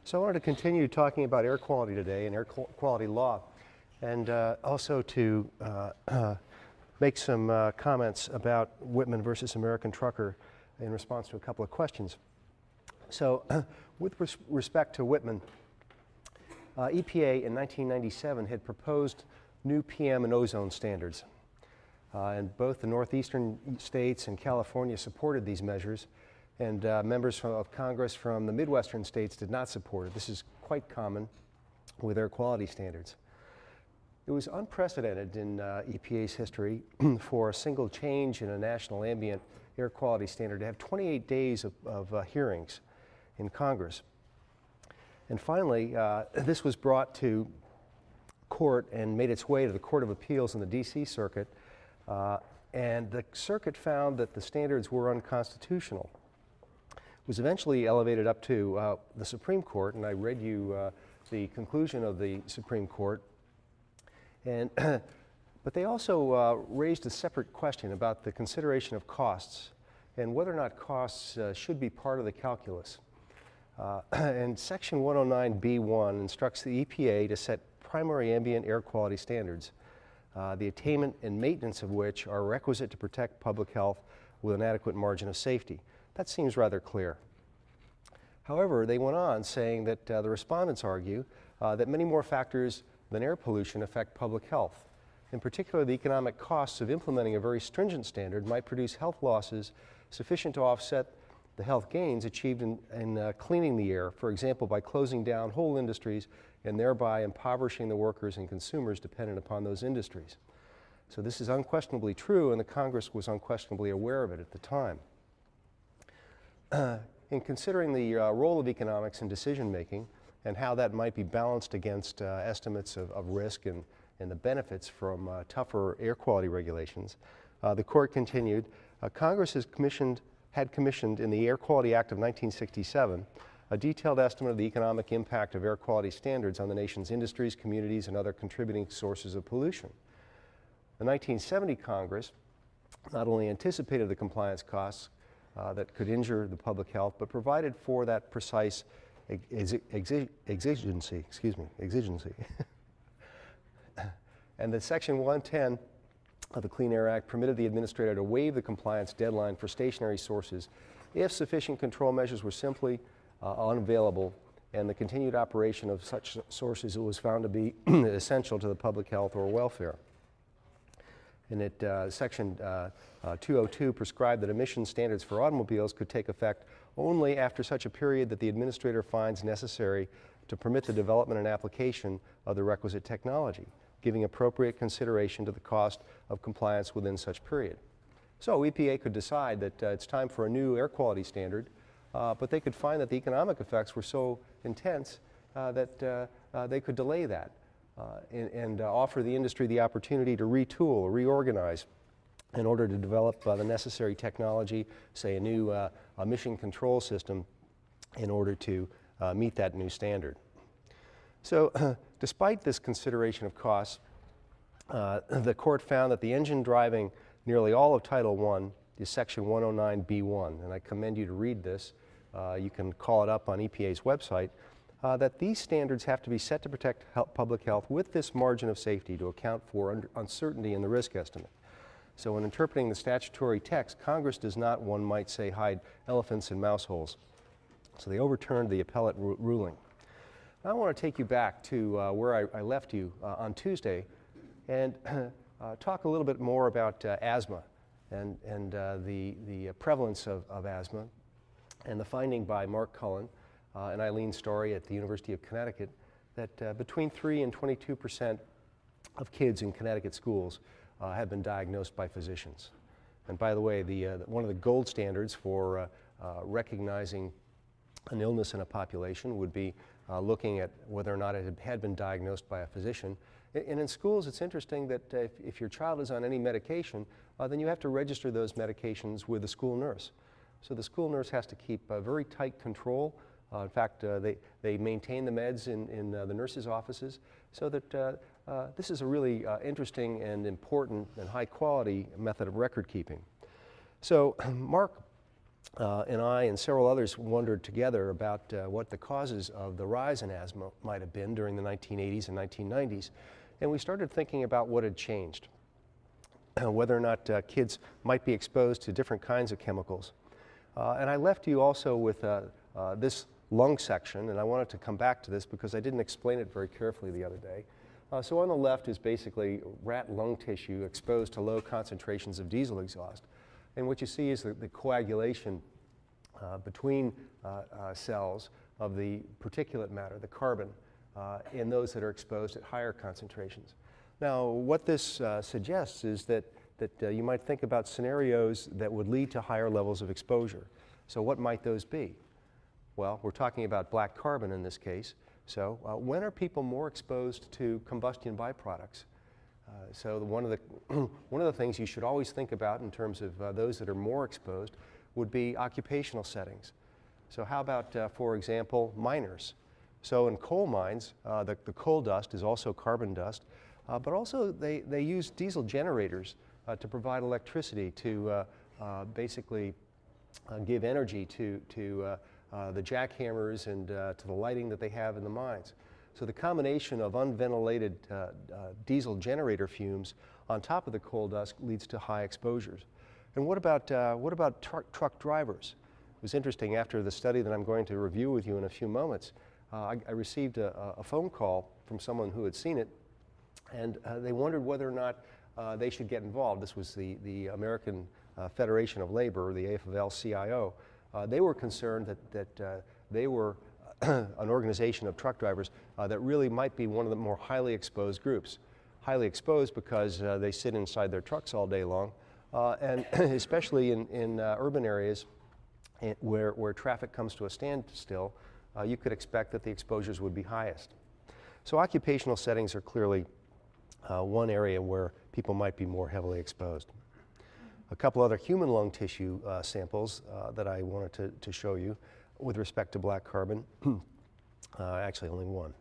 So I wanted to continue talking about air quality today and quality law, and also to make some comments about Whitman versus American Trucker in response to a couple of questions. So with respect to Whitman, EPA in 1997 had proposed new PM and ozone standards. And both the northeastern states and California supported these measures, and members of Congress from the Midwestern states did not support it. This is quite common with air quality standards. It was unprecedented in EPA's history for a single change in a national ambient air quality standard to have 28 days of hearings in Congress. And finally, this was brought to court and made its way to the Court of Appeals in the DC Circuit, and the circuit found that the standards were unconstitutional. It was eventually elevated up to the Supreme Court, and I read you the conclusion of the Supreme Court. And but they also raised a separate question about the consideration of costs and whether or not costs should be part of the calculus. And Section 109B1 instructs the EPA to set primary ambient air quality standards, the attainment and maintenance of which are requisite to protect public health with an adequate margin of safety. That seems rather clear. However, they went on saying that the respondents argue that many more factors than air pollution affect public health. In particular, the economic costs of implementing a very stringent standard might produce health losses sufficient to offset the health gains achieved in cleaning the air, for example, by closing down whole industries and thereby impoverishing the workers and consumers dependent upon those industries. So this is unquestionably true, and the Congress was unquestionably aware of it at the time. In considering the role of economics in decision-making and how that might be balanced against estimates of risk and the benefits from tougher air quality regulations, the court continued, Congress had commissioned in the Air Quality Act of 1967 a detailed estimate of the economic impact of air quality standards on the nation's industries, communities, and other contributing sources of pollution. The 1970 Congress not only anticipated the compliance costs that could injure the public health, but provided for that precise exigency. And the Section 110 of the Clean Air Act permitted the administrator to waive the compliance deadline for stationary sources if sufficient control measures were simply unavailable and the continued operation of such sources was found to be essential to the public health or welfare. And Section 202 prescribed that emission standards for automobiles could take effect only after such a period that the administrator finds necessary to permit the development and application of the requisite technology, giving appropriate consideration to the cost of compliance within such period. So EPA could decide that it's time for a new air quality standard, but they could find that the economic effects were so intense that they could delay that. And offer the industry the opportunity to retool or reorganize in order to develop the necessary technology, say a new emission control system, in order to meet that new standard. So despite this consideration of costs, the court found that the engine driving nearly all of Title I is Section 109B1, and I commend you to read this. You can call it up on EPA's website. That these standards have to be set to protect public health with this margin of safety to account for uncertainty in the risk estimate. So when interpreting the statutory text, Congress does not, one might say, hide elephants in mouse holes. So they overturned the appellate ruling. Now I want to take you back to where I left you on Tuesday and talk a little bit more about asthma and the prevalence of asthma and the finding by Mark Cullen and Eileen Story at the University of Connecticut that between 3 and 22% of kids in Connecticut schools have been diagnosed by physicians. And by the way, one of the gold standards for recognizing an illness in a population would be looking at whether or not it had been diagnosed by a physician. And in schools, it's interesting that if your child is on any medication, then you have to register those medications with the school nurse. So the school nurse has to keep very tight control. In fact, they maintain the meds in the nurses' offices, so that this is a really interesting and important and high-quality method of record keeping. So Mark and I and several others wondered together about what the causes of the rise in asthma might have been during the 1980s and 1990s. And we started thinking about what had changed, whether or not kids might be exposed to different kinds of chemicals. And I left you also with this lung section, and I wanted to come back to this because I didn't explain it very carefully the other day. So on the left is basically rat lung tissue exposed to low concentrations of diesel exhaust. And what you see is the coagulation between cells of the particulate matter, the carbon, in those that are exposed at higher concentrations. Now, what this suggests is that you might think about scenarios that would lead to higher levels of exposure. So what might those be? Well, we're talking about black carbon in this case. So when are people more exposed to combustion byproducts? So one of the things you should always think about in terms of those that are more exposed would be occupational settings. So how about, for example, miners? So in coal mines, the coal dust is also carbon dust, but also they use diesel generators to provide electricity to basically give energy to the jackhammers and to the lighting that they have in the mines. So the combination of unventilated diesel generator fumes on top of the coal dust leads to high exposures. And what about truck drivers? It was interesting, after the study that I'm going to review with you in a few moments, I received a phone call from someone who had seen it, and they wondered whether or not they should get involved. This was the American Federation of Labor, or the AFL-CIO. They were concerned that they were an organization of truck drivers that really might be one of the more highly exposed groups. Highly exposed because they sit inside their trucks all day long, and especially in urban areas where traffic comes to a standstill, you could expect that the exposures would be highest. So occupational settings are clearly one area where people might be more heavily exposed. A couple other human lung tissue samples that I wanted to show you with respect to black carbon, actually only one.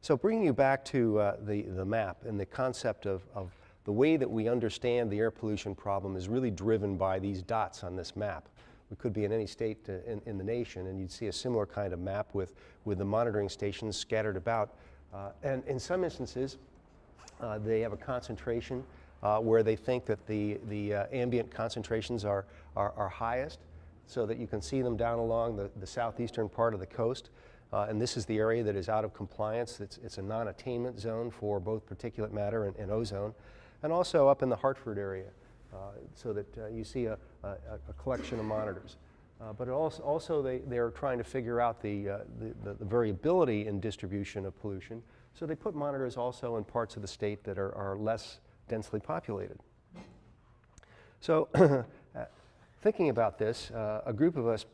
So bringing you back to the map and the concept of the way that we understand the air pollution problem is really driven by these dots on this map. We could be in any state in the nation, and you'd see a similar kind of map with the monitoring stations scattered about. And in some instances, they have a concentration where they think that the ambient concentrations are highest, so that you can see them down along the southeastern part of the coast. And this is the area that is out of compliance. It's a non-attainment zone for both particulate matter and ozone. And also up in the Hartford area, so that you see a collection of monitors. But it also they're trying to figure out the variability in distribution of pollution. So they put monitors also in parts of the state that are less densely populated. So thinking about this, a group of us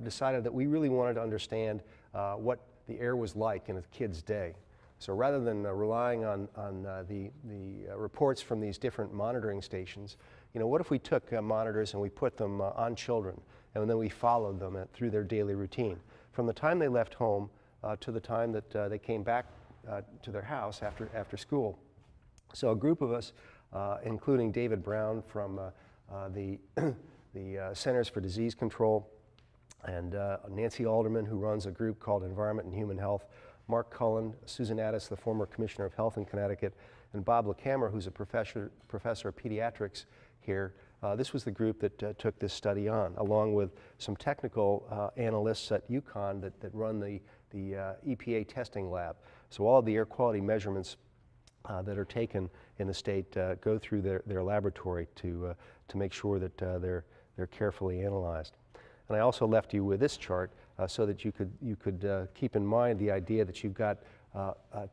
decided that we really wanted to understand what the air was like in a kid's day. So rather than relying on the reports from these different monitoring stations, what if we took monitors and we put them on children, and then we followed them through their daily routine, from the time they left home to the time that they came back to their house after school. So a group of us, including David Brown from the Centers for Disease Control, and Nancy Alderman, who runs a group called Environment and Human Health, Mark Cullen, Susan Addis, the former Commissioner of Health in Connecticut, and Bob LaCamera, who's a professor of pediatrics here. This was the group that took this study on, along with some technical analysts at UConn that run the EPA testing lab. So all of the air quality measurements that are taken in the state go through their laboratory to make sure that they're carefully analyzed. And I also left you with this chart so that you could keep in mind the idea that you've got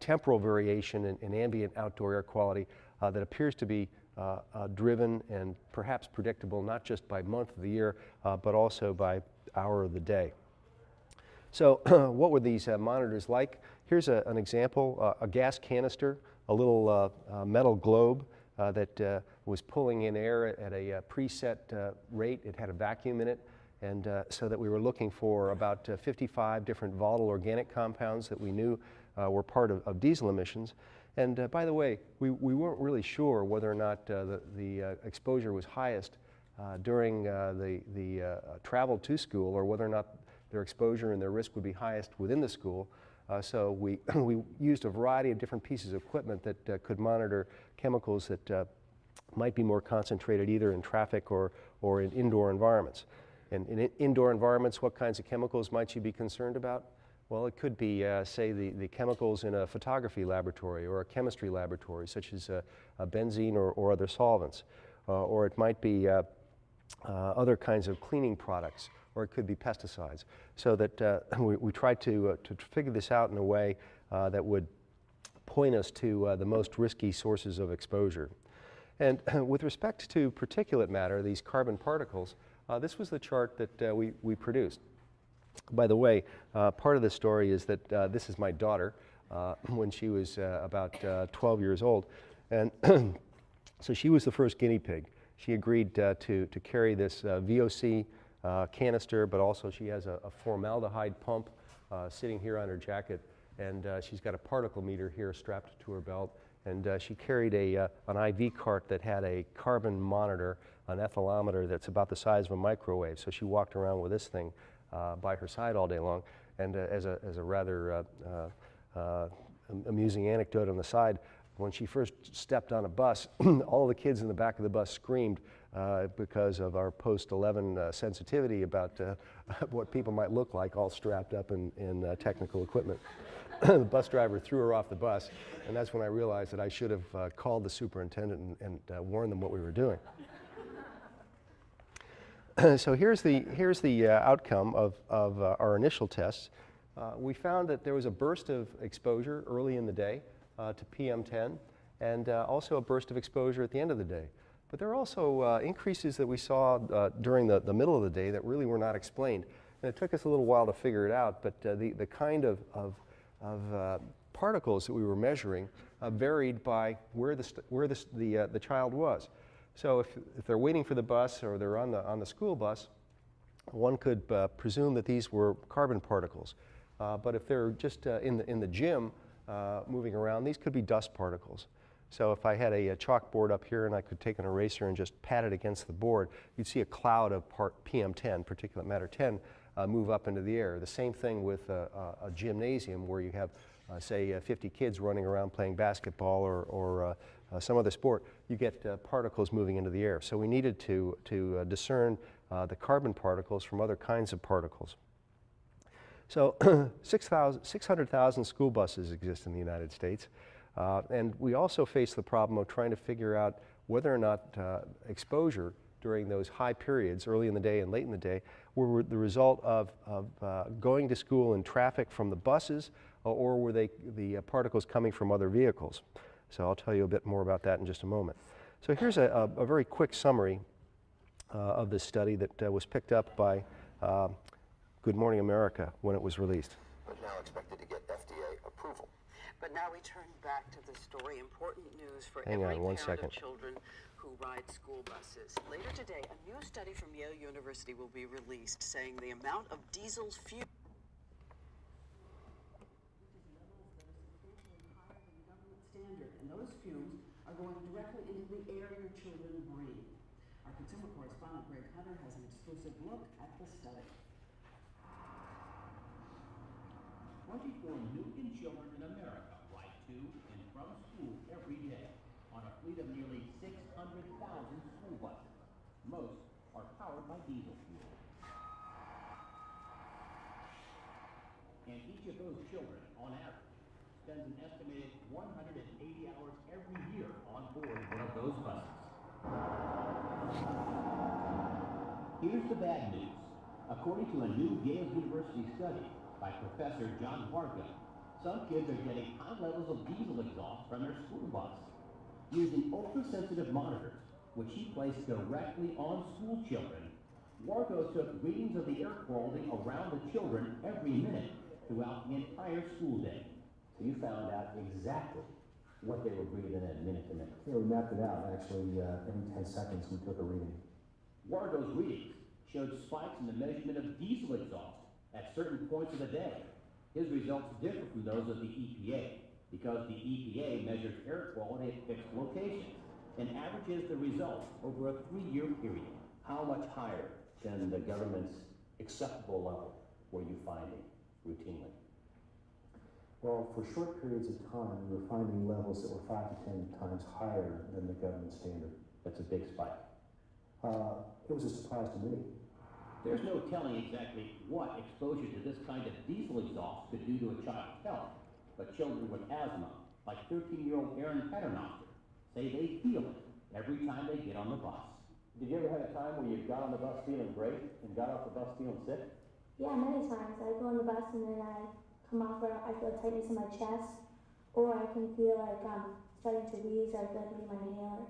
temporal variation in ambient outdoor air quality that appears to be driven and perhaps predictable not just by month of the year, but also by hour of the day. So what were these monitors like? Here's an example, a gas canister, a little metal globe that was pulling in air at a preset rate. It had a vacuum in it. And so that we were looking for about 55 different volatile organic compounds that we knew were part of diesel emissions. And by the way, we weren't really sure whether or not the exposure was highest during the travel to school, or whether or not their exposure and their risk would be highest within the school. So we used a variety of different pieces of equipment that could monitor chemicals that might be more concentrated either in traffic or in indoor environments. And in indoor environments, what kinds of chemicals might you be concerned about? Well, it could be, say, the chemicals in a photography laboratory or a chemistry laboratory, such as a benzene or other solvents. Or it might be other kinds of cleaning products, or it could be pesticides. So that we tried to figure this out in a way that would point us to the most risky sources of exposure. And with respect to particulate matter, these carbon particles, this was the chart that we produced. By the way, part of the story is that this is my daughter when she was about 12 years old. And so she was the first guinea pig. She agreed to carry this VOC canister, but also she has a formaldehyde pump sitting here on her jacket, and she's got a particle meter here strapped to her belt. And she carried an IV cart that had a carbon monitor, an ethylometer that's about the size of a microwave. So she walked around with this thing by her side all day long. And as a rather amusing anecdote on the side, when she first stepped on a bus, all the kids in the back of the bus screamed because of our post-11 sensitivity about what people might look like all strapped up in technical equipment. The bus driver threw her off the bus, and that's when I realized that I should have called the superintendent and warned them what we were doing. So here's the outcome of our initial tests. We found that there was a burst of exposure early in the day to PM10, and also a burst of exposure at the end of the day. But there are also increases that we saw during the middle of the day that really were not explained. And it took us a little while to figure it out, but the kind of particles that we were measuring varied by where the child was. So if they're waiting for the bus or they're on the school bus, one could presume that these were carbon particles. But if they're just in the gym moving around, these could be dust particles. So if I had a chalkboard up here and I could take an eraser and just pat it against the board, you'd see a cloud of PM10, particulate matter 10, move up into the air. The same thing with a gymnasium where you have, say, 50 kids running around playing basketball or some other sport. You get particles moving into the air. So we needed to discern the carbon particles from other kinds of particles. So 600,000 school buses exist in the United States. And we also face the problem of trying to figure out whether or not exposure during those high periods, early in the day and late in the day, were the result of going to school in traffic from the buses, or were they the particles coming from other vehicles? So I'll tell you a bit more about that in just a moment. So here's a very quick summary of this study that was picked up by Good Morning America when it was released. But now expected to get FDA approval. But now we turn back to the story. Important news for Hang every on one parent second. of children who ride school buses. Later today, a new study from Yale University will be released saying the amount of diesel's fuel. Standard, and those fumes are going directly into the air your children breathe. Our consumer correspondent Greg Hunter has an exclusive look at the study. 24 million children in America ride to and from school every day on a fleet of nearly 600,000 school buses. Most are powered by diesel fuel. And each of those children, on average, spends an estimated 180 hours every year on board one of those buses. Here's the bad news. According to a new Yale University study by Professor John Varga, some kids are getting high levels of diesel exhaust from their school bus. Using ultra-sensitive monitors, which he placed directly on school children, Varga took readings of the air quality around the children every minute throughout the entire school day. So you found out exactly what they were breathing in minute to minute. Yeah, we mapped it out, actually. Every 10 seconds we took a reading. Varga's readings showed spikes in the measurement of diesel exhaust at certain points of the day. His results differ from those of the EPA because the EPA measures air quality at fixed locations and averages the results over a 3-year period. How much higher than the government's acceptable level were you finding routinely? Well, for short periods of time, we were finding levels that were 5 to 10 times higher than the government standard. That's a big spike. It was a surprise to me. There's no telling exactly what exposure to this kind of diesel exhaust could do to a child's health, but children with asthma, like 13-year-old Aaron Paternoster, say they feel it every time they get on the bus. Did you ever have a time where you got on the bus feeling great and got off the bus feeling sick? Yeah, many times. I go on the bus and then I come off where I feel a tightness in my chest, or I can feel like I'm starting to wheeze, or I feel like I need my inhaler.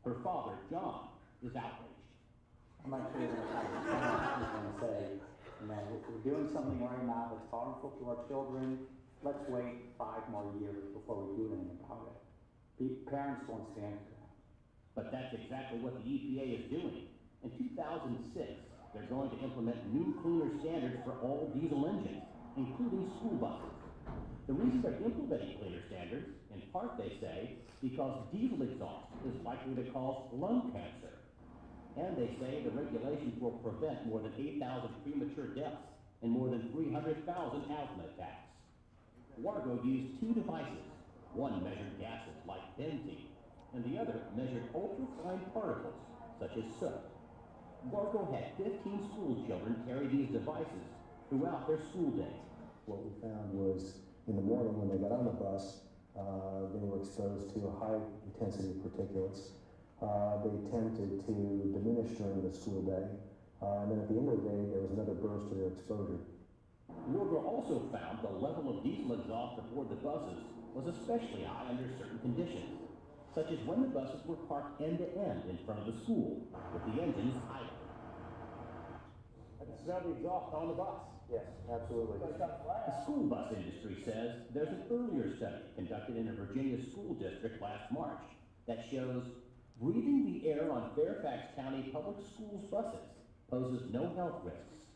Her father, John, is outraged. I'm actually going to say, you know, we're doing something right now that's harmful to our children. Let's wait 5 more years before we do anything about it. The parents won't stand for that. But that's exactly what the EPA is doing. In 2006, they're going to implement new cleaner standards for all diesel engines, including school buses. The reason they're implementing cleaner standards, in part they say, because diesel exhaust is likely to cause lung cancer. And they say the regulations will prevent more than 8,000 premature deaths and more than 300,000 asthma attacks. Wargo used 2 devices. One measured gases like benzene, and the other measured ultrafine particles, such as soot. Wargo had 15 school children carry these devices throughout their school day. What we found was in the morning when they got on the bus, they were exposed to a high intensity of particulates. They tended to diminish during the school day, and then at the end of the day, there was another burst of their exposure. Wargo also found the level of diesel exhaust aboard the buses was especially high under certain conditions, such as when the buses were parked end-to-end in front of the school, with the engines idle. I can smell the exhaust on the bus. Yes, absolutely. The school bus industry says there's an earlier study conducted in a Virginia school district last March that shows breathing the air on Fairfax County Public Schools buses poses no health risks.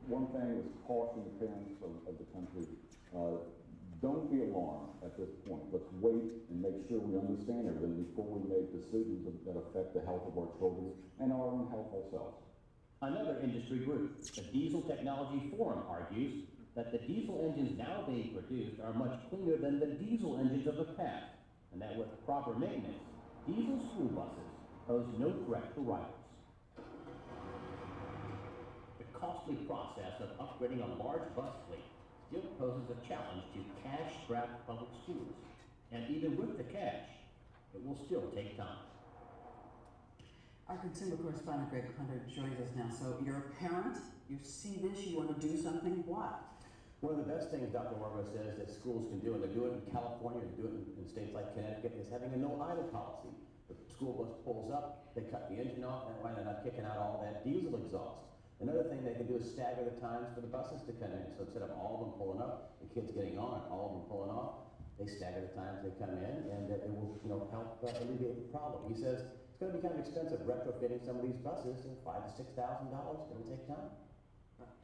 One thing is caution the parents of the country, don't be alarmed at this point. Let's wait and make sure we understand everything before we make decisions that affect the health of our children and our own health ourselves. Another industry group, the Diesel Technology Forum, argues that the diesel engines now being produced are much cleaner than the diesel engines of the past, and that with proper maintenance, diesel school buses pose no threat to rivals. The costly process of upgrading a large bus fleet still poses a challenge to cash-strapped public schools, and even with the cash, it will still take time. Our consumer correspondent, Greg Hunter, joins us now. So you're a parent, you see this, you want to do something, what? One of the best things Dr. Wargo says that schools can do, and they do it in California, and do it in states like Connecticut, is having a no-idle policy. The school bus pulls up, they cut the engine off, and they're not kicking out all that diesel exhaust. Another thing they can do is stagger the times for the buses to come in. So instead of all of them pulling up, the kids getting on, and all of them pulling off, they stagger the times they come in, and it will help alleviate the problem. He says it's going to be kind of expensive retrofitting some of these buses, and $5,000 to $6,000. It'll take time.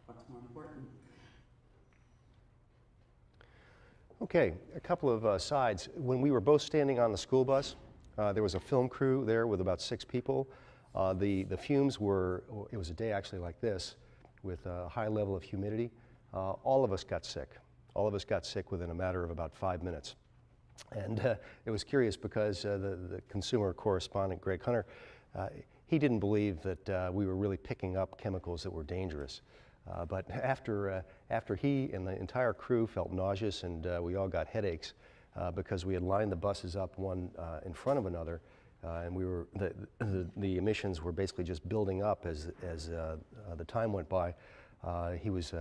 What's more important? Okay, a couple of sides. When we were both standing on the school bus, there was a film crew there with about 6 people. The fumes were, it was a day actually like this, with a high level of humidity. All of us got sick. All of us got sick within a matter of about 5 minutes. And it was curious because the consumer correspondent, Greg Hunter, he didn't believe that we were really picking up chemicals that were dangerous. But after he and the entire crew felt nauseous and we all got headaches because we had lined the buses up one in front of another, and we were the emissions were basically just building up as the time went by. He was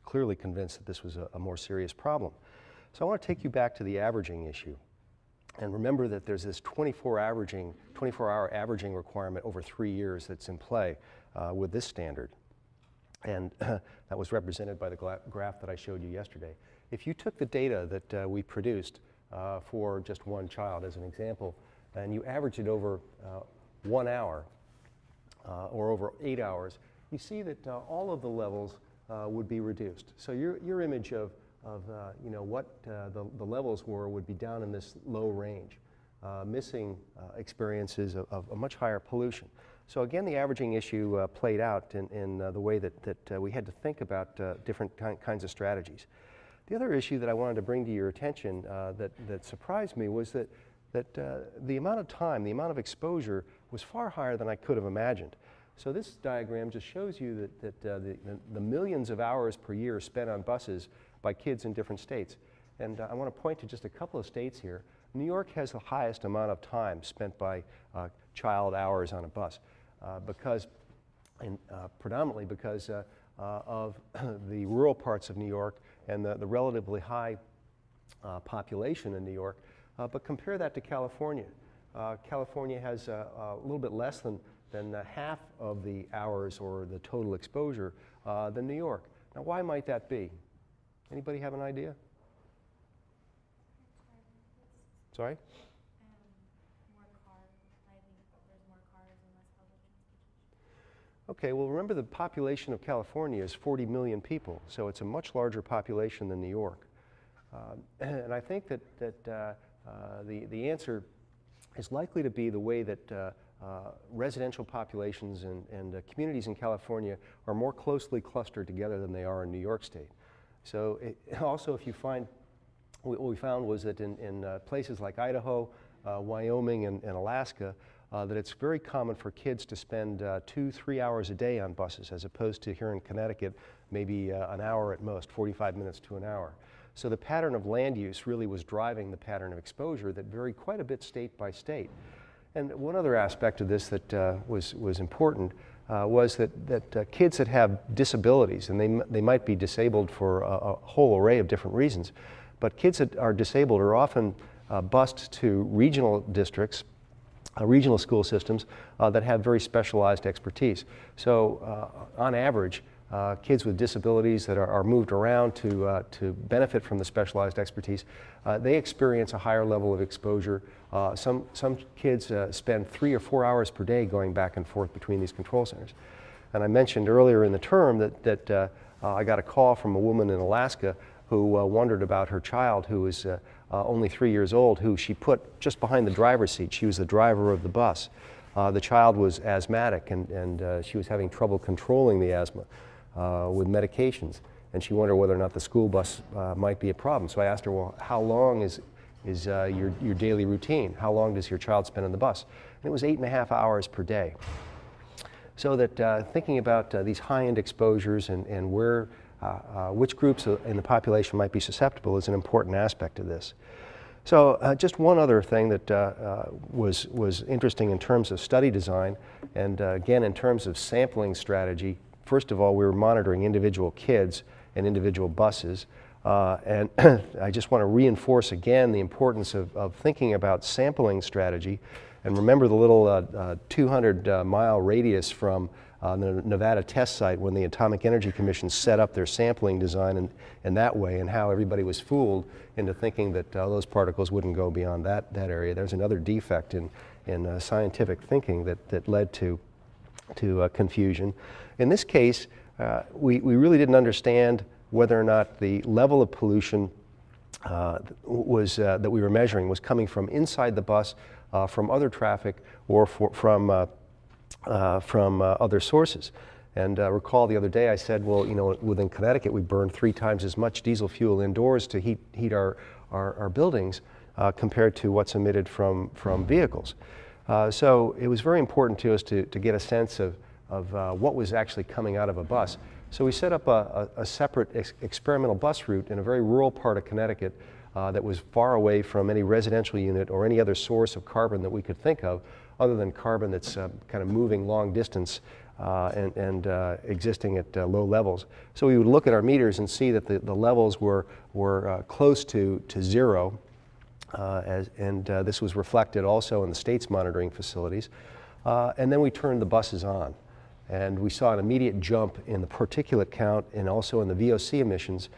clearly convinced that this was a more serious problem. So I want to take you back to the averaging issue. And remember that there's this 24-hour averaging requirement over 3 years that's in play with this standard. And that was represented by the graph that I showed you yesterday. If you took the data that we produced for just one child as an example, and you average it over 1 hour or over 8 hours, you see that all of the levels would be reduced. So your image of what the levels were would be down in this low range, missing experiences of a much higher pollution. So again, the averaging issue played out in the way that we had to think about different kinds of strategies. The other issue that I wanted to bring to your attention that surprised me was that the amount of time, the amount of exposure was far higher than I could have imagined. So this diagram just shows you that the millions of hours per year spent on buses by kids in different states. And I want to point to just a couple of states here. New York has the highest amount of time spent by child hours on a bus predominantly because of the rural parts of New York and the relatively high population in New York. But compare that to California. California has a little bit less than half of the hours or the total exposure than New York. Now, why might that be? Anybody have an idea? Sorry? More cars. I think there's more cars and less public transportation. Okay, well, remember the population of California is 40 million people, so it's a much larger population than New York. And I think that the answer is likely to be the way that residential populations and communities in California are more closely clustered together than they are in New York State. So also, if you find, what we found was that in places like Idaho, Wyoming, and Alaska, that it's very common for kids to spend 2-3 hours a day on buses, as opposed to here in Connecticut, maybe an hour at most, 45 minutes to an hour. So the pattern of land use really was driving the pattern of exposure that varied quite a bit state by state. And one other aspect of this that was important was that kids that have disabilities, and they might be disabled for a whole array of different reasons, but kids that are disabled are often bused to regional districts, regional school systems that have very specialized expertise. So on average, kids with disabilities that are moved around to benefit from the specialized expertise, they experience a higher level of exposure. Some kids spend 3 or 4 hours per day going back and forth between these control centers. And I mentioned earlier in the term that I got a call from a woman in Alaska who wondered about her child who was only 3 years old, who she put just behind the driver's seat. She was the driver of the bus. The child was asthmatic, and she was having trouble controlling the asthma with medications. And she wondered whether or not the school bus might be a problem. So I asked her, well, how long is your daily routine? How long does your child spend on the bus? And it was 8.5 hours per day. So that thinking about these high-end exposures and where which groups in the population might be susceptible is an important aspect of this. So just one other thing that was interesting in terms of study design, and again in terms of sampling strategy. First of all, we were monitoring individual kids and individual buses, and I just want to reinforce again the importance of thinking about sampling strategy. And remember the little 200-mile radius from the Nevada test site when the Atomic Energy Commission set up their sampling design in that way, and how everybody was fooled into thinking that those particles wouldn't go beyond that area. There's another defect in scientific thinking that led to confusion. In this case, we really didn't understand whether or not the level of pollution that we were measuring was coming from inside the bus, from other traffic, or from other sources. And recall the other day I said, well, you know, within Connecticut we burn 3 times as much diesel fuel indoors to heat our buildings compared to what's emitted from vehicles. So it was very important to us to get a sense of what was actually coming out of a bus. So we set up a separate experimental bus route in a very rural part of Connecticut that was far away from any residential unit or any other source of carbon that we could think of, other than carbon that's kind of moving long distance and existing at low levels. So we would look at our meters and see that the levels were close to zero, and this was reflected also in the state's monitoring facilities. And then we turned the buses on, and we saw an immediate jump in the particulate count and also in the VOC emissions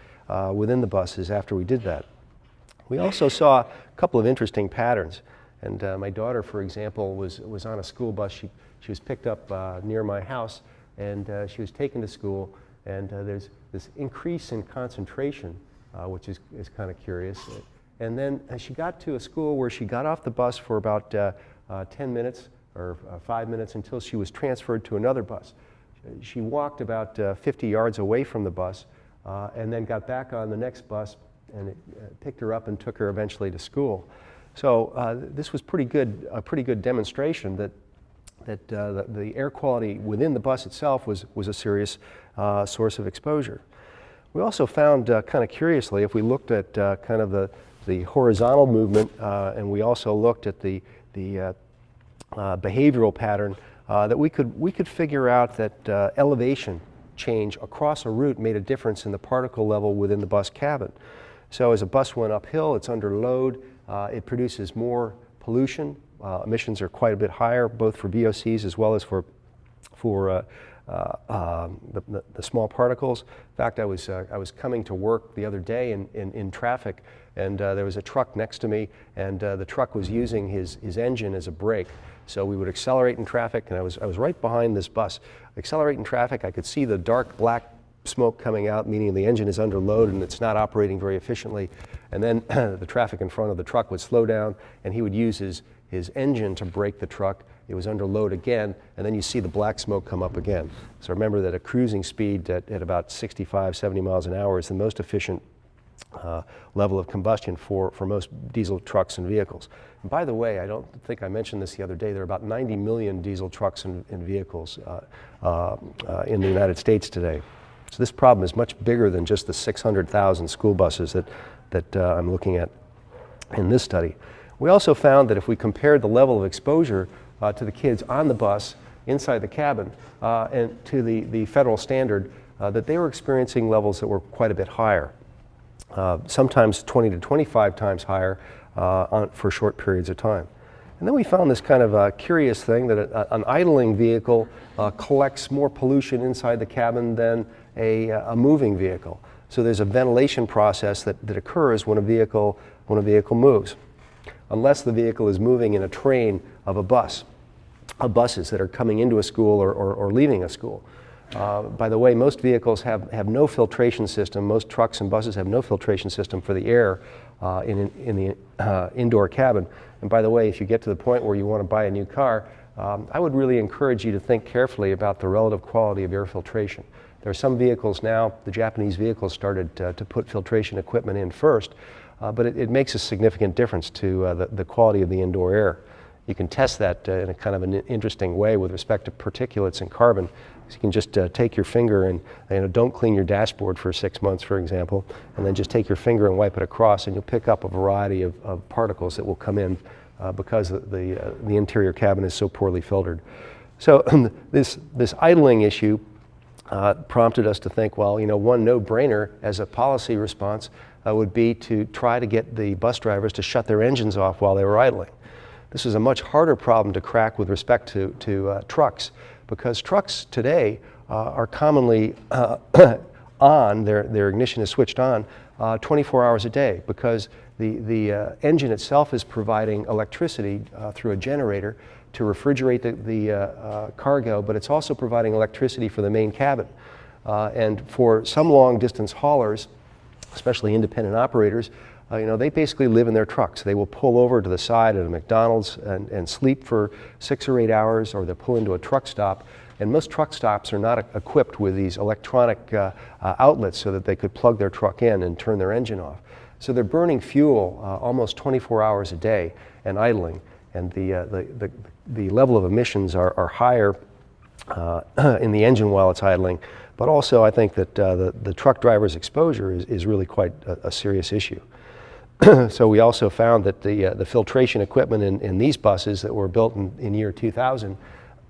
within the buses after we did that. We also saw a couple of interesting patterns. And my daughter, for example, was on a school bus. She was picked up near my house, and she was taken to school. And there's this increase in concentration, which is kind of curious. And then she got to a school where she got off the bus for about 10 minutes, or 5 minutes until she was transferred to another bus. She walked about 50 yards away from the bus and then got back on the next bus, and it picked her up and took her eventually to school. So this was a pretty good demonstration that the air quality within the bus itself was a serious source of exposure. We also found, kind of curiously, if we looked at kind of the horizontal movement, and we also looked at the behavioral pattern, that we could figure out that elevation change across a route made a difference in the particle level within the bus cabin. So as a bus went uphill, it's under load, it produces more pollution. Emissions are quite a bit higher, both for VOCs as well as for the small particles. In fact, I was coming to work the other day in traffic, and there was a truck next to me, and the truck was using his engine as a brake. So we would accelerate in traffic, and I was right behind this bus. Accelerate in traffic, I could see the dark black smoke coming out, meaning the engine is under load and it's not operating very efficiently. And then the traffic in front of the truck would slow down, and he would use his engine to brake the truck. It was under load again, and then you see the black smoke come up again. So remember that a cruising speed at about 65, 70 miles an hour is the most efficient level of combustion for most diesel trucks and vehicles. And by the way, I don't think I mentioned this the other day, there are about 90 million diesel trucks and vehicles in the United States today. So this problem is much bigger than just the 600,000 school buses that I'm looking at in this study. We also found that if we compared the level of exposure to the kids on the bus inside the cabin and to the federal standard, that they were experiencing levels that were quite a bit higher, sometimes 20 to 25 times higher for short periods of time. And then we found this kind of curious thing that an idling vehicle collects more pollution inside the cabin than a moving vehicle. So there's a ventilation process that occurs when a vehicle moves, unless the vehicle is moving in a train of buses that are coming into a school or leaving a school. By the way, most vehicles have no filtration system. Most trucks and buses have no filtration system for the air in the indoor cabin. And by the way, if you get to the point where you want to buy a new car, I would really encourage you to think carefully about the relative quality of air filtration. There are some vehicles now, the Japanese vehicles started to put filtration equipment in first, but it makes a significant difference to the quality of the indoor air. You can test that in a kind of an interesting way with respect to particulates and carbon. So you can just take your finger and don't clean your dashboard for 6 months, for example, and then just take your finger and wipe it across, and you'll pick up a variety of particles that will come in because the interior cabin is so poorly filtered. So this idling issue prompted us to think, well, one no-brainer as a policy response would be to try to get the bus drivers to shut their engines off while they were idling. This is a much harder problem to crack with respect to trucks, because trucks today are commonly on, their ignition is switched on 24 hours a day, because the engine itself is providing electricity through a generator to refrigerate the cargo, but it's also providing electricity for the main cabin. And for some long distance haulers, especially independent operators, they basically live in their trucks. They will pull over to the side at a McDonald's and sleep for 6 or 8 hours, or they'll pull into a truck stop. And most truck stops are not equipped with these electronic outlets so that they could plug their truck in and turn their engine off. So they're burning fuel almost 24 hours a day and idling. And the level of emissions are higher in the engine while it's idling. But also I think that the truck driver's exposure is really quite a serious issue. So we also found that the filtration equipment in these buses that were built in year 2000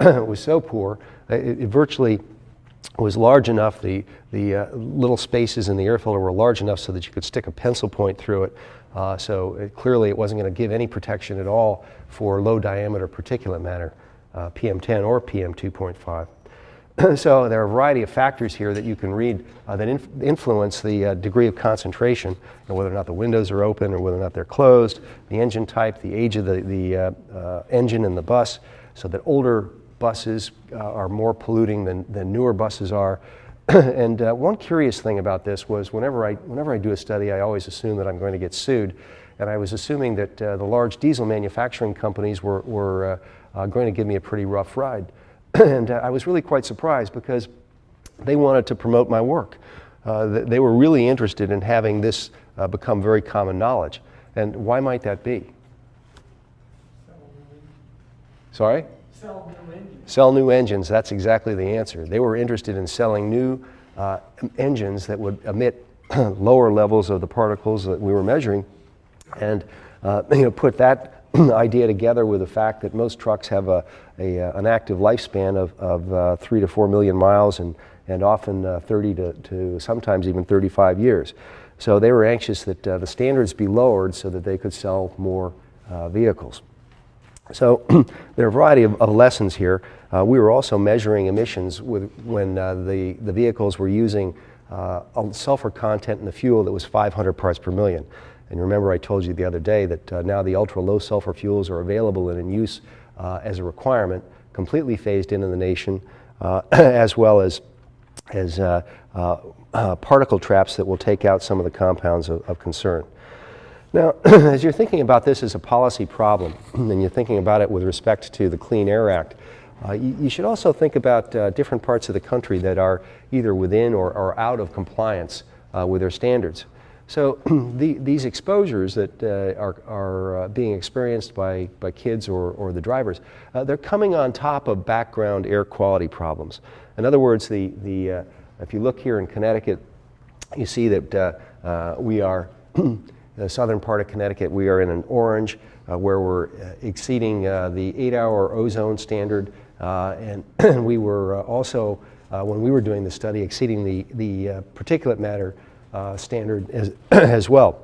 was so poor, it virtually was large enough, the little spaces in the air filter were large enough so that you could stick a pencil point through it. Clearly it wasn't going to give any protection at all for low diameter particulate matter, PM10 or PM2.5. So there are a variety of factors here that you can read that influence the degree of concentration, and whether or not the windows are open or whether or not they're closed, the engine type, the age of the engine in the bus, so that older buses are more polluting than newer buses are. And one curious thing about this was whenever I do a study, I always assume that I'm going to get sued. And I was assuming that the large diesel manufacturing companies were going to give me a pretty rough ride. And I was really quite surprised because they wanted to promote my work. They were really interested in having this become very common knowledge. And why might that be? Sorry? Sell new engines. Sell new engines, that's exactly the answer. They were interested in selling new engines that would emit lower levels of the particles that we were measuring, and put that idea together with the fact that most trucks have an active lifespan of 3 to 4 million miles and often 30 to sometimes even 35 years. So they were anxious that the standards be lowered so that they could sell more vehicles. So there are a variety of lessons here. We were also measuring emissions when the vehicles were using a sulfur content in the fuel that was 500 parts per million. And remember I told you the other day that now the ultra low sulfur fuels are available and in use as a requirement, completely phased in the nation, as well as particle traps that will take out some of the compounds of concern. Now, as you're thinking about this as a policy problem, and you're thinking about it with respect to the Clean Air Act, you should also think about different parts of the country that are either within or out of compliance with their standards. So these exposures that are being experienced by kids or the drivers, they're coming on top of background air quality problems. In other words, if you look here in Connecticut, you see that we are the southern part of Connecticut, we are in an orange where we're exceeding the 8-hour ozone standard, and we were also, when we were doing the study, exceeding the particulate matter standard as well.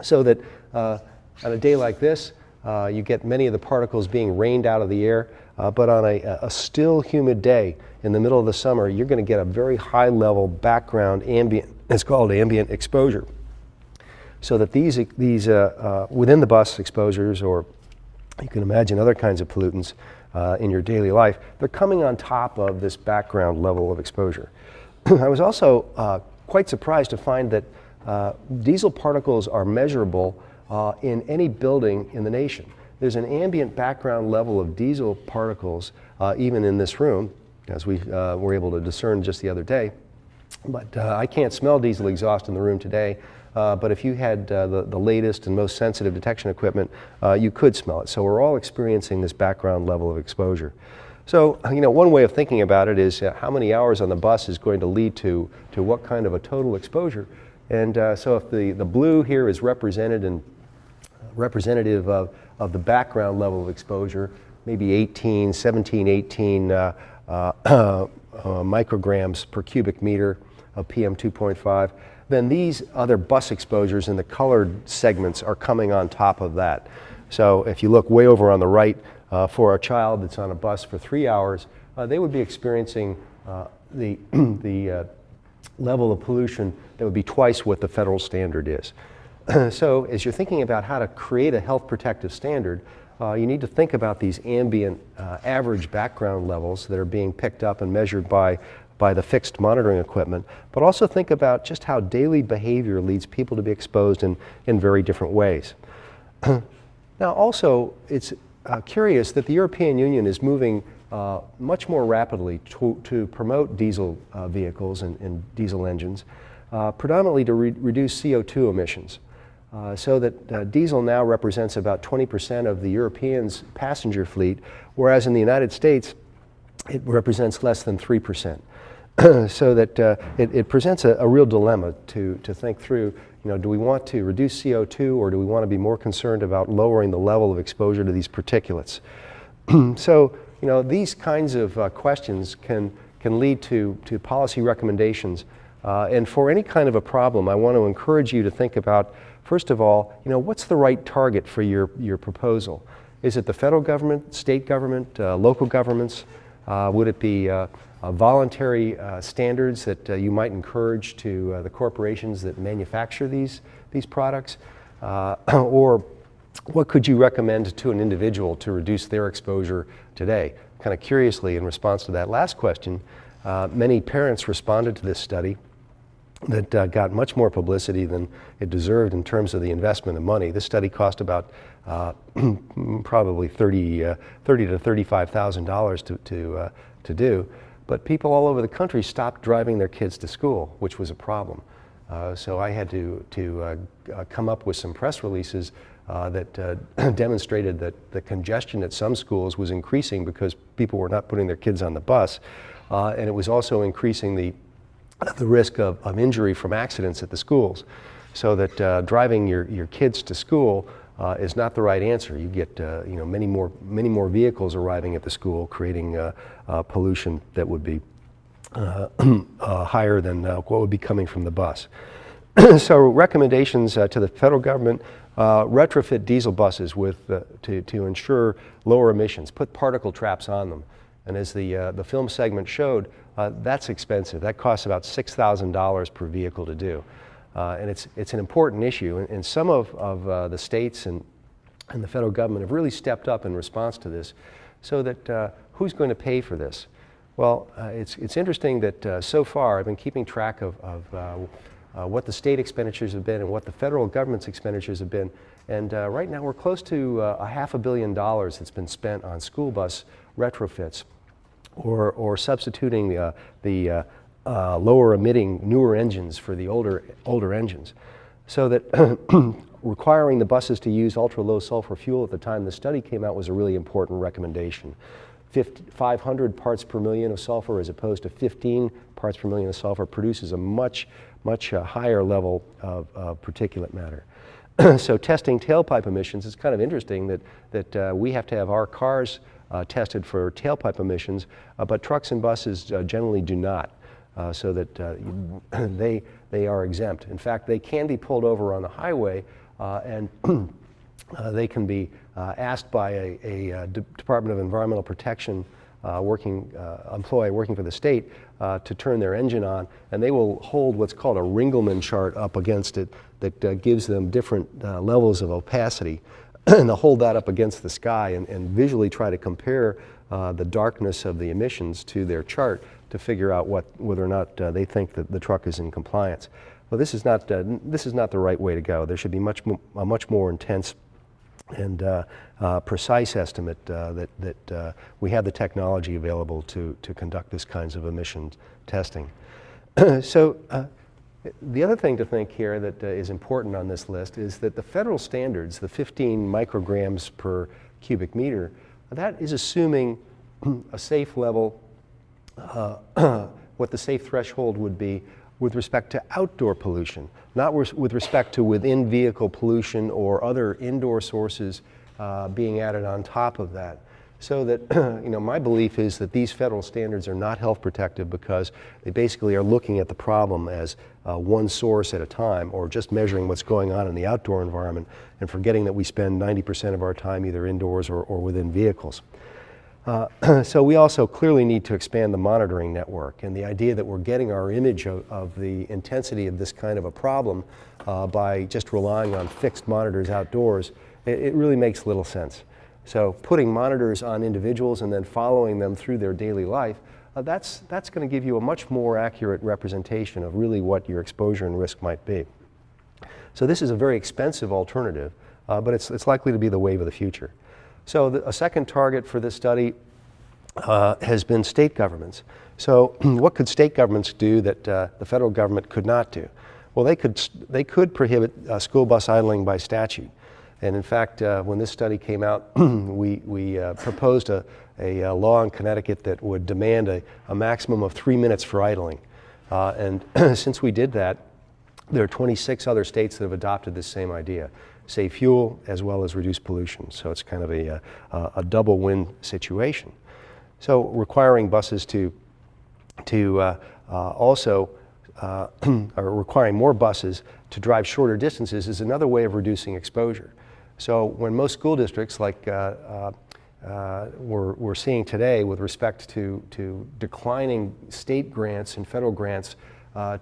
So that on a day like this, you get many of the particles being rained out of the air, but on a still humid day in the middle of the summer, you're going to get a very high level background ambient, it's called ambient exposure. So that these within the bus exposures, or you can imagine other kinds of pollutants in your daily life, they're coming on top of this background level of exposure. I was also quite surprised to find that diesel particles are measurable in any building in the nation. There's an ambient background level of diesel particles even in this room, as we were able to discern just the other day. But I can't smell diesel exhaust in the room today. But if you had the latest and most sensitive detection equipment, you could smell it. So we're all experiencing this background level of exposure. So, one way of thinking about it is how many hours on the bus is going to lead to what kind of a total exposure. And so if the blue here is representative of the background level of exposure, maybe 17, 18 micrograms per cubic meter of PM 2.5, then these other bus exposures in the colored segments are coming on top of that. So if you look way over on the right, for a child that's on a bus for 3 hours, they would be experiencing the level of pollution that would be twice what the federal standard is. So as you're thinking about how to create a health protective standard, you need to think about these ambient average background levels that are being picked up and measured by the fixed monitoring equipment, but also think about just how daily behavior leads people to be exposed in very different ways. Now also, it's curious that the European Union is moving much more rapidly to promote diesel vehicles and diesel engines, predominantly to reduce CO2 emissions. So that diesel now represents about 20% of the Europeans' passenger fleet, whereas in the United States, it represents less than 3%. So that it presents a real dilemma to think through, do we want to reduce CO2 or do we want to be more concerned about lowering the level of exposure to these particulates? So, these kinds of questions can lead to policy recommendations. And for any kind of a problem, I want to encourage you to think about, first of all, what's the right target for your proposal? Is it the federal government, state government, local governments? Would it be voluntary standards that you might encourage to the corporations that manufacture these products? Or what could you recommend to an individual to reduce their exposure today? Kind of curiously, in response to that last question, many parents responded to this study that got much more publicity than it deserved in terms of the investment of money. This study cost about probably $30,000 to $35,000 to do, but people all over the country stopped driving their kids to school, which was a problem. So I had to come up with some press releases that demonstrated that the congestion at some schools was increasing because people were not putting their kids on the bus, and it was also increasing the risk of injury from accidents at the schools. So that driving your kids to school is not the right answer. You get many more vehicles arriving at the school, creating pollution that would be higher than what would be coming from the bus. So recommendations to the federal government: retrofit diesel buses to ensure lower emissions. Put particle traps on them. And as the film segment showed, that's expensive. That costs about $6,000 per vehicle to do. And it's an important issue. And some of the states and the federal government have really stepped up in response to this, so that who's going to pay for this? Well, it's interesting that so far I've been keeping track of what the state expenditures have been and what the federal government's expenditures have been. And right now we're close to $500 million that's been spent on school bus retrofits, or substituting the lower emitting newer engines for the older engines. So that requiring the buses to use ultra low sulfur fuel at the time the study came out was a really important recommendation. 500 parts per million of sulfur as opposed to 15 parts per million of sulfur produces a much higher level of particulate matter. So testing tailpipe emissions, it's kind of interesting that we have to have our cars tested for tailpipe emissions, but trucks and buses generally do not, so that they are exempt. In fact, they can be pulled over on the highway and they can be asked by a Department of Environmental Protection employee working for the state to turn their engine on, and they will hold what's called a Ringelmann chart up against it that gives them different levels of opacity. And they'll hold that up against the sky and visually try to compare the darkness of the emissions to their chart to figure out whether or not they think that the truck is in compliance. Well, this is not the right way to go. There should be a much more intense and precise estimate that we have the technology available to conduct this kinds of emissions testing. So the other thing to think here that is important on this list is that the federal standards, the 15 micrograms per cubic meter, that is assuming a safe level, what the safe threshold would be with respect to outdoor pollution, not with respect to within vehicle pollution or other indoor sources being added on top of that. So that, my belief is that these federal standards are not health protective because they basically are looking at the problem as one source at a time, or just measuring what's going on in the outdoor environment and forgetting that we spend 90% of our time either indoors or within vehicles. So we also clearly need to expand the monitoring network, and the idea that we're getting our image of the intensity of this kind of a problem by just relying on fixed monitors outdoors, it really makes little sense. So putting monitors on individuals and then following them through their daily life, that's going to give you a much more accurate representation of really what your exposure and risk might be. So this is a very expensive alternative, but it's likely to be the wave of the future. So a second target for this study has been state governments. So what could state governments do that the federal government could not do? Well, they could prohibit school bus idling by statute. And in fact, when this study came out, we proposed a law in Connecticut that would demand a maximum of 3 minutes for idling. And since we did that, there are 26 other states that have adopted this same idea: save fuel as well as reduce pollution. So it's kind of a double win situation. So requiring buses or requiring more buses to drive shorter distances is another way of reducing exposure. So when most school districts, like we're seeing today with respect to declining state grants and federal grants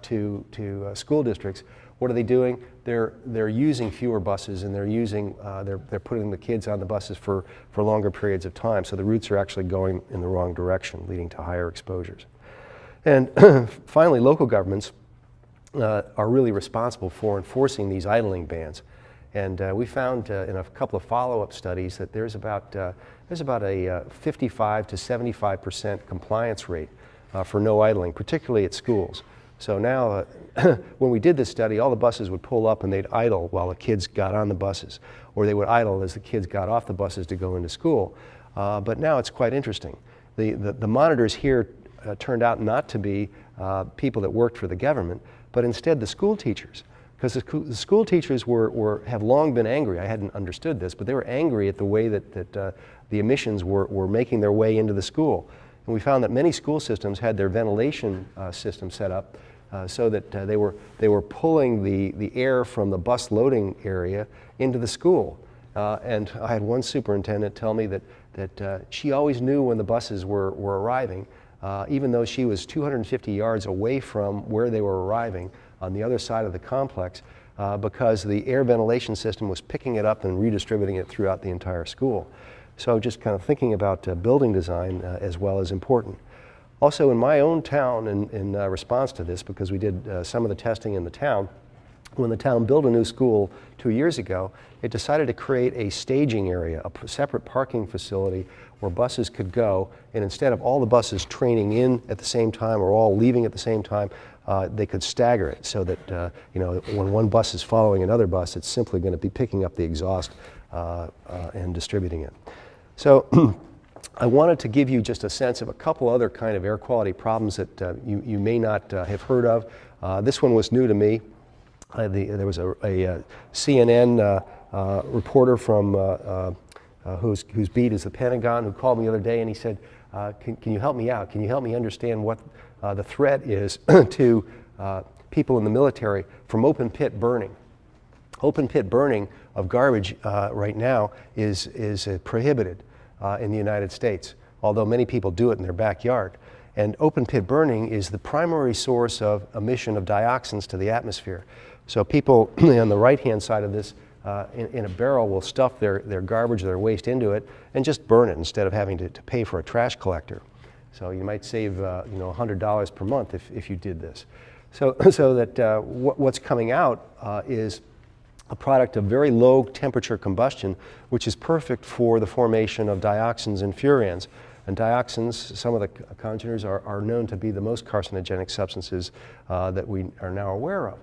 to school districts, what are they doing? They're using fewer buses, and they're putting the kids on the buses for longer periods of time. So the routes are actually going in the wrong direction, leading to higher exposures. And finally, local governments are really responsible for enforcing these idling bans. And we found in a couple of follow-up studies that there's about a 55 to 75% compliance rate for no idling, particularly at schools. So now, when we did this study, all the buses would pull up and they'd idle while the kids got on the buses, or they would idle as the kids got off the buses to go into school. But now it's quite interesting. The monitors here turned out not to be people that worked for the government, but instead the school teachers. Because the school teachers have long been angry. I hadn't understood this, but they were angry at the way that the emissions were making their way into the school. And we found that many school systems had their ventilation system set up so that they were pulling the air from the bus loading area into the school. And I had one superintendent tell me that she always knew when the buses were arriving, even though she was 250 yards away from where they were arriving on the other side of the complex, because the air ventilation system was picking it up and redistributing it throughout the entire school. So just kind of thinking about building design as well is important. Also in my own town, in response to this, because we did some of the testing in the town, when the town built a new school 2 years ago, it decided to create a staging area, a separate parking facility where buses could go, and instead of all the buses training in at the same time or all leaving at the same time, they could stagger it so that when one bus is following another bus, it's simply going to be picking up the exhaust and distributing it. So I wanted to give you just a sense of a couple other kind of air quality problems that you may not have heard of. This one was new to me. There was a CNN reporter from whose beat is the Pentagon who called me the other day, and he said, can you help me out? Can you help me understand what the threat is to people in the military from open pit burning? Open pit burning of garbage right now is prohibited in the United States, although many people do it in their backyard. And open pit burning is the primary source of emission of dioxins to the atmosphere. So people on the right-hand side of this in a barrel will stuff their garbage, their waste into it, and just burn it instead of having to pay for a trash collector. So you might save $100 per month if you did this. So that what's coming out is a product of very low temperature combustion, which is perfect for the formation of dioxins and furans. And dioxins, some of the congeners are known to be the most carcinogenic substances that we are now aware of.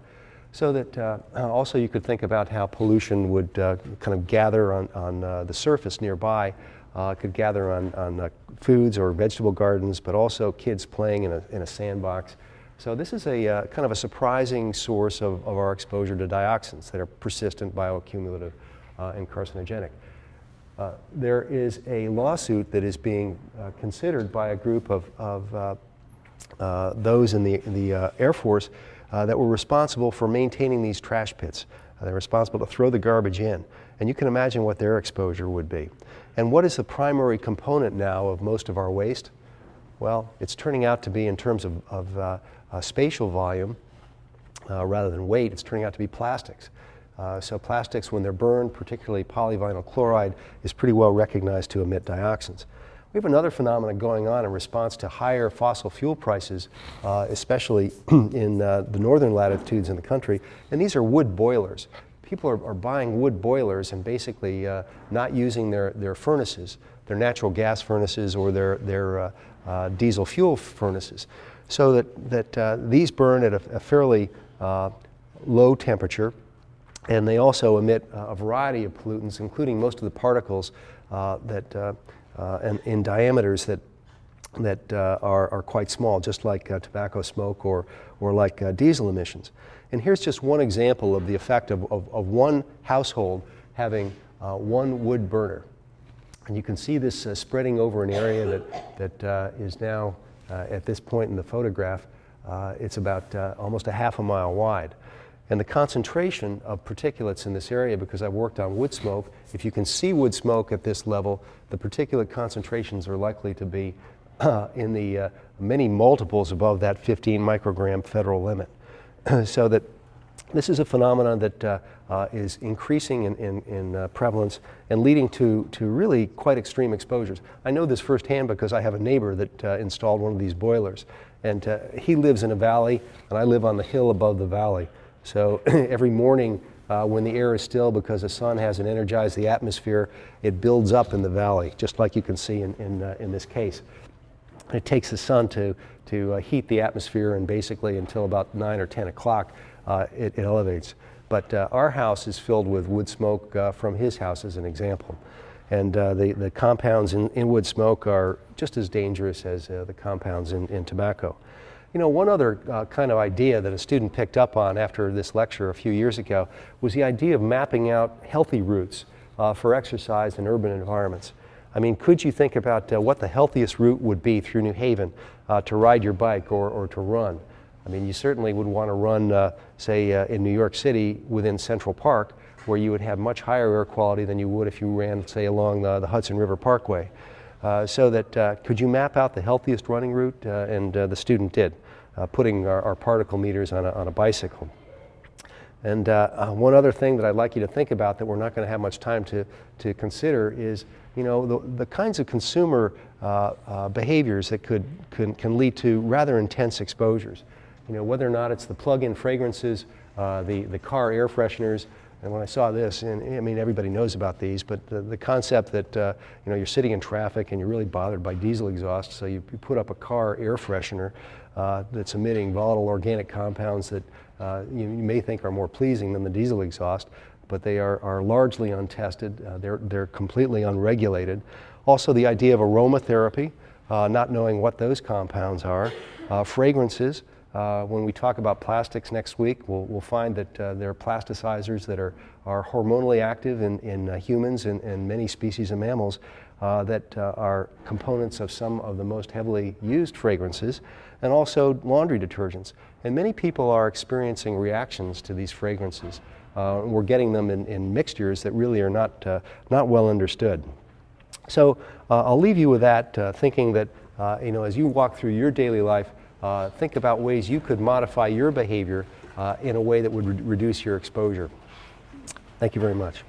So that also you could think about how pollution would kind of gather on the surface nearby. Could gather on foods or vegetable gardens, but also kids playing in a sandbox. So this is a kind of a surprising source of our exposure to dioxins that are persistent, bioaccumulative, and carcinogenic. There is a lawsuit that is being considered by a group of those in the Air Force that were responsible for maintaining these trash pits. They're responsible to throw the garbage in. And you can imagine what their exposure would be. And what is the primary component now of most of our waste? Well, it's turning out to be, in terms of spatial volume, rather than weight, it's turning out to be plastics. So plastics, when they're burned, particularly polyvinyl chloride, is pretty well recognized to emit dioxins. We have another phenomenon going on in response to higher fossil fuel prices, especially in the northern latitudes in the country, and these are wood boilers. People are buying wood boilers and basically not using their furnaces, their natural gas furnaces or their diesel fuel furnaces, so that these burn at a fairly low temperature, and they also emit a variety of pollutants, including most of the particles and in diameters that are quite small, just like tobacco smoke or like diesel emissions. And here's just one example of the effect of one household having one wood burner. And you can see this spreading over an area that is now, at this point in the photograph, it's about almost a half a mile wide. And the concentration of particulates in this area, because I've worked on wood smoke, if you can see wood smoke at this level, the particulate concentrations are likely to be in the many multiples above that 15 microgram federal limit. So that this is a phenomenon that is increasing in prevalence and leading to really quite extreme exposures. I know this firsthand because I have a neighbor that installed one of these boilers. And he lives in a valley, and I live on the hill above the valley. So every morning when the air is still because the sun hasn't energized the atmosphere, it builds up in the valley, just like you can see in this case. It takes the sun to heat the atmosphere, and basically until about 9 or 10 o'clock, it elevates. But our house is filled with wood smoke from his house, as an example. And the compounds in wood smoke are just as dangerous as the compounds in tobacco. You know, one other kind of idea that a student picked up on after this lecture a few years ago was the idea of mapping out healthy routes for exercise in urban environments. I mean, could you think about what the healthiest route would be through New Haven to ride your bike or to run? I mean, you certainly would want to run, say, in New York City within Central Park, where you would have much higher air quality than you would if you ran, say, along the Hudson River Parkway. So that, could you map out the healthiest running route? And the student did, putting our particle meters on a bicycle. And one other thing that I'd like you to think about that we're not going to have much time to consider is, you know, the kinds of consumer behaviors that can lead to rather intense exposures. You know, whether or not it's the plug-in fragrances, the car air fresheners. And when I saw this, and I mean, everybody knows about these, but the concept that, you know, you're sitting in traffic and you're really bothered by diesel exhaust, so you put up a car air freshener that's emitting volatile organic compounds that you may think are more pleasing than the diesel exhaust, but they are largely untested. They're completely unregulated. Also, the idea of aromatherapy, not knowing what those compounds are. Fragrances. When we talk about plastics next week, we'll find that there are plasticizers that are hormonally active in humans and many species of mammals that are components of some of the most heavily used fragrances, and also laundry detergents. And many people are experiencing reactions to these fragrances. We're getting them in mixtures that really are not well understood. So I'll leave you with that, thinking that you know, as you walk through your daily life, think about ways you could modify your behavior in a way that would reduce your exposure. Thank you very much.